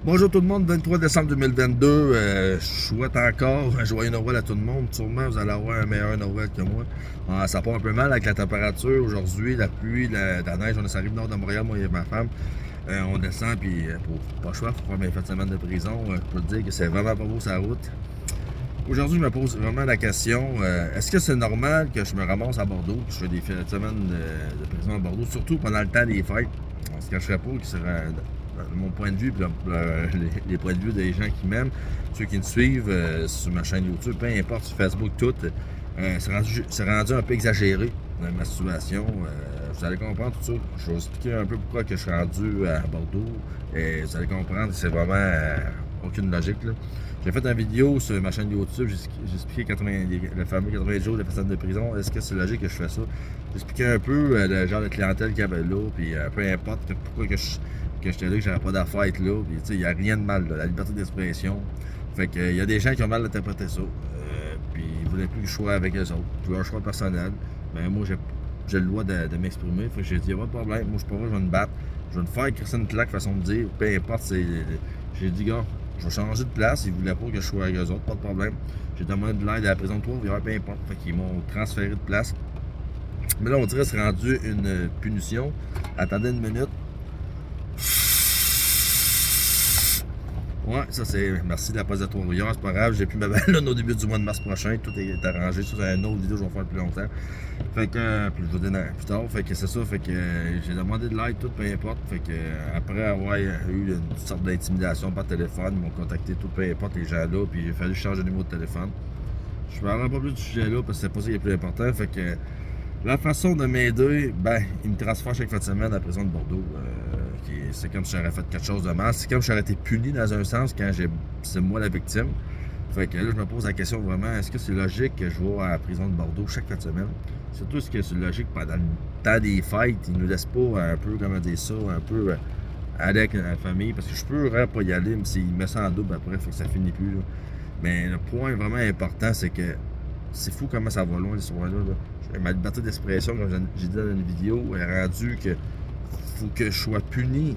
Bonjour tout le monde, 23 décembre 2022. Je souhaite encore un joyeux Noël à tout le monde. Sûrement, vous allez avoir un meilleur Noël que moi. Ça part un peu mal avec la température aujourd'hui, la pluie, la neige. On arrive nord de Montréal, moi et ma femme. On descend, puis pour pas le choix, pour faire mes fins de semaine de prison, je peux te dire que c'est vraiment pas beau sur la route. Aujourd'hui, je me pose vraiment la question, est-ce que c'est normal que je me ramasse à Bordeaux, que je fais des fins de semaine de prison à Bordeaux, surtout pendant le temps des fêtes? On se cacherait pas que c'est de mon point de vue, puis les points de vue des gens qui m'aiment, ceux qui me suivent sur ma chaîne YouTube, peu importe, sur Facebook, tout, c'est rendu un peu exagéré dans ma situation. Vous allez comprendre tout ça. Je vais vous expliquer un peu pourquoi que je suis rendu à Bordeaux. Et vous allez comprendre que c'est vraiment aucune logique, là. J'ai fait une vidéo sur ma chaîne YouTube, j'ai expliqué le fameux 80 jours de personnes de prison. Est-ce que c'est logique que je fais ça? J'ai expliqué un peu le genre de clientèle qu'il y avait là, puis peu importe pourquoi que j'étais là, que j'avais pas d'affaires à être là, puis tu sais, il n'y a rien de mal, là, la liberté d'expression. Fait que il y a des gens qui ont mal interprété ça, puis ils voulaient plus que je sois avec eux autres. J'ai un choix personnel, mais moi j'ai le droit de m'exprimer. Fait que j'ai dit, pas de problème, moi je suis pas vrai, je vais me battre. Je vais me faire Christine Claque, façon de dire, peu importe, j'ai dit, gars, je vais changer de place, ils voulaient pas que je sois avec eux autres, pas de problème. J'ai demandé de l'aide à la prison de Trois-Rivières, peu importe. Fait qu'ils m'ont transféré de place. Mais là, on dirait que c'est rendu une punition. Attendez une minute. Ouais, ça c'est. Merci de la poste de Trois-Rivières, c'est pas grave, j'ai pu ma ballonne au début du mois de mars prochain, tout est arrangé. Ça, c'est une autre vidéo que je vais faire plus longtemps. Fait que, puis je vais donner plus tard. Fait que c'est ça, fait que j'ai demandé de l'aide, tout, peu importe. Fait que après avoir eu une sorte d'intimidation par téléphone, ils m'ont contacté, tout, peu importe, les gens là, puis il a fallu changer de numéro de téléphone. Je ne parlerai pas plus du sujet là parce que c'est pas ça qui est plus important. Fait que la façon de m'aider, ben, il me transfère chaque fin de semaine à la prison de Bordeaux. C'est comme si j'aurais fait quelque chose de mal. C'est comme si j'aurais été puni dans un sens quand c'est moi la victime. Fait que là, je me pose la question vraiment, est-ce que c'est logique que je vais à la prison de Bordeaux chaque fin de semaine? Surtout, est-ce que c'est logique pendant le temps des fêtes, ils nous laissent pas un peu, comment dire ça, un peu aller avec la famille, parce que je peux vraiment pas y aller, mais s'ils me ça en double après, fait que ça finit plus, là. Mais le point vraiment important, c'est que c'est fou comment ça va loin, l'histoire-là, là. Ma liberté d'expression, comme j'ai dit dans une vidéo, est rendue que faut que je sois puni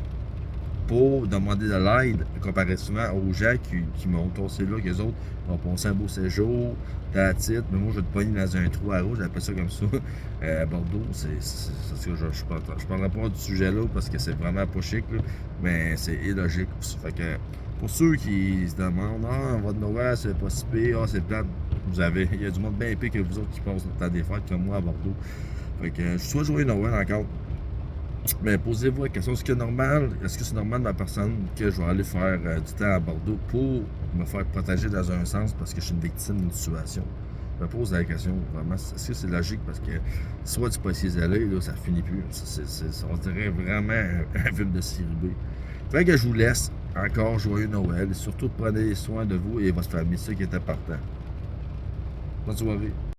pour demander de l'aide comparativement aux gens qui m'ont tossé là, qu'eux autres ont passé un beau séjour, la titre, mais moi je vais te pogner dans un trou à rouge, j'appelle ça comme ça. À Bordeaux, c'est ce que je parlerai pas du sujet là parce que c'est vraiment pas chic, là, mais c'est illogique. Fait que pour ceux qui se demandent, ah, votre Noël, c'est pas si pire, ah, c'est plate, il y a du monde bien pire que vous autres qui passent le temps des fêtes comme moi à Bordeaux. Fait que je souhaite joyeux Noël encore. Mais posez-vous la question, est-ce que c'est normal de ma personne que je vais aller faire du temps à Bordeaux pour me faire protéger dans un sens parce que je suis une victime d'une situation? Je me pose la question, vraiment, est-ce que c'est logique? Parce que soit du policier zélé, là, ça finit plus. On dirait vraiment un film de série B. Fait que je vous laisse. Encore joyeux Noël. Et surtout, prenez soin de vous et votre famille. C'est ça qui est important. Bonne soirée.